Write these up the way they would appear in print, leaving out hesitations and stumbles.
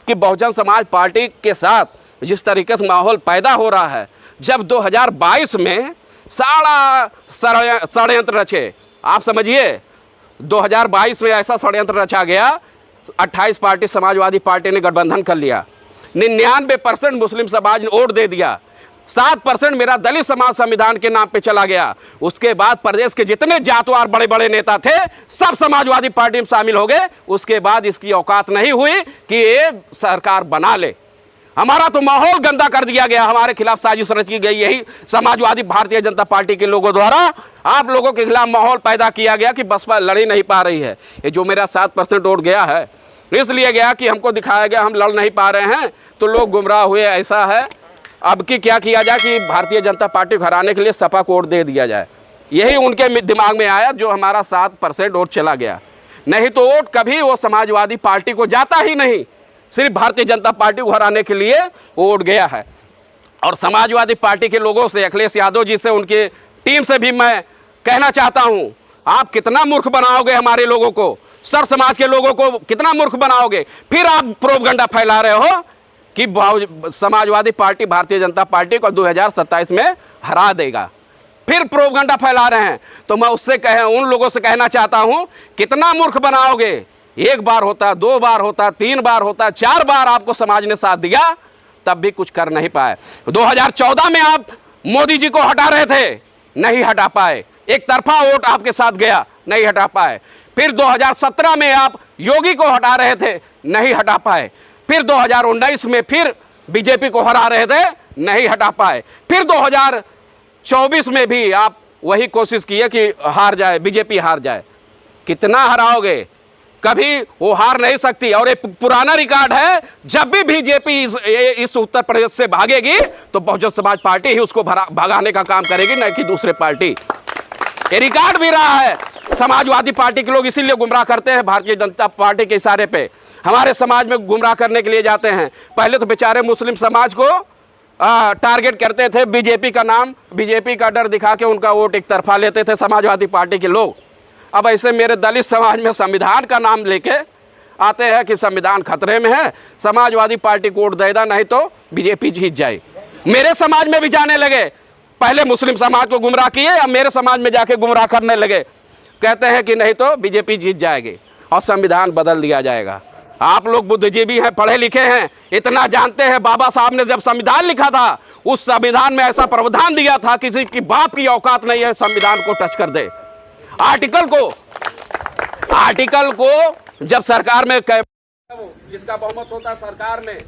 कि बहुजन समाज पार्टी के साथ जिस तरीके से माहौल पैदा हो रहा है, जब 2022 में सारा षड्यंत्र रचे, आप समझिए 2022 में ऐसा षड्यंत्र रचा गया, 28 पार्टी समाजवादी पार्टी ने गठबंधन कर लिया, 99% मुस्लिम समाज ने वोट दे दिया, 7% मेरा दलित समाज संविधान के नाम पे चला गया। उसके बाद प्रदेश के जितने जातवार बड़े बड़े नेता थे सब समाजवादी पार्टी में शामिल हो गए। उसके बाद इसकी औकात नहीं हुई कि ये सरकार बना ले। हमारा तो माहौल गंदा कर दिया गया, हमारे खिलाफ साजिश रची गई, यही समाजवादी भारतीय जनता पार्टी के लोगों द्वारा आप लोगों के खिलाफ माहौल पैदा किया गया कि बसपा लड़ ही नहीं पा रही है। ये जो मेरा 7% वोट गया है इसलिए गया कि हमको दिखाया गया हम लड़ नहीं पा रहे हैं, तो लोग गुमराह हुए। ऐसा है अब कि क्या किया जाए कि भारतीय जनता पार्टी को हराने के लिए सपा को वोट दे दिया जाए, यही उनके दिमाग में आया, जो हमारा 7% वोट चला गया। नहीं तो वोट कभी वो समाजवादी पार्टी को जाता ही नहीं, सिर्फ भारतीय जनता पार्टी को हराने के लिए वोट गया है। और समाजवादी पार्टी के लोगों से, अखिलेश यादव जी से, उनकी टीम से भी मैं कहना चाहता हूं, आप कितना मूर्ख बनाओगे हमारे लोगों को, सर समाज के लोगों को कितना मूर्ख बनाओगे। फिर आप प्रोपगंडा फैला रहे हो कि समाजवादी पार्टी भारतीय जनता पार्टी को 2027 में हरा देगा, फिर प्रोपगंडा फैला रहे हैं। तो मैं उन लोगों से कहना चाहता हूं, कितना मूर्ख बनाओगे। एक बार होता, 2 बार होता, 3 बार होता, 4 बार आपको समाज ने साथ दिया, तब भी कुछ कर नहीं पाए। 2014 में आप मोदी जी को हटा रहे थे, नहीं हटा पाए, एक तरफा वोट आपके साथ गया, नहीं हटा पाए। फिर 2017 में आप योगी को हटा रहे थे, नहीं हटा पाए। फिर 2019 में फिर बीजेपी को हरा रहे थे, नहीं हटा पाए। फिर 2024 में भी आप वही कोशिश किए कि हार जाए, बीजेपी हार जाए। कितना हराओगे, कभी वो हार नहीं सकती। और एक पुराना रिकॉर्ड है, जब भी बीजेपी इस उत्तर प्रदेश से भागेगी तो बहुजन समाज पार्टी ही उसको भगाने का काम करेगी, न कि दूसरे पार्टी। ये रिकॉर्ड भी रहा है। समाजवादी पार्टी के लोग इसीलिए गुमराह करते हैं, भारतीय जनता पार्टी के इशारे पे हमारे समाज में गुमराह करने के लिए जाते हैं। पहले तो बेचारे मुस्लिम समाज को टारगेट करते थे, बीजेपी का नाम, बीजेपी का डर दिखा के उनका वोट एक तरफा लेते थे समाजवादी पार्टी के लोग। अब ऐसे मेरे दलित समाज में संविधान का नाम लेके आते हैं कि संविधान खतरे में है, समाजवादी पार्टी को वोट देगा, नहीं तो बीजेपी जीत जाए। मेरे समाज में भी जाने लगे, पहले मुस्लिम समाज को गुमराह किए, अब मेरे समाज में जाके गुमराह करने लगे। कहते हैं कि नहीं तो बीजेपी जीत जाएगी और संविधान बदल दिया जाएगा। आप लोग बुद्धिजीवी हैं, पढ़े लिखे हैं, इतना जानते हैं, बाबा साहब ने जब संविधान लिखा था उस संविधान में ऐसा प्रावधान दिया था, किसी की बाप की औकात नहीं है संविधान को टच कर दे। आर्टिकल को जब सरकार में जिसका बहुमत होता है सरकार में,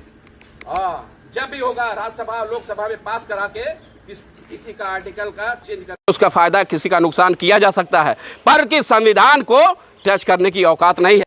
जब भी होगा राज्यसभा लोकसभा में पास करा के किसी का आर्टिकल का चेंज कर, उसका फायदा किसी का नुकसान किया जा सकता है, पर कि संविधान को टच करने की औकात नहीं है।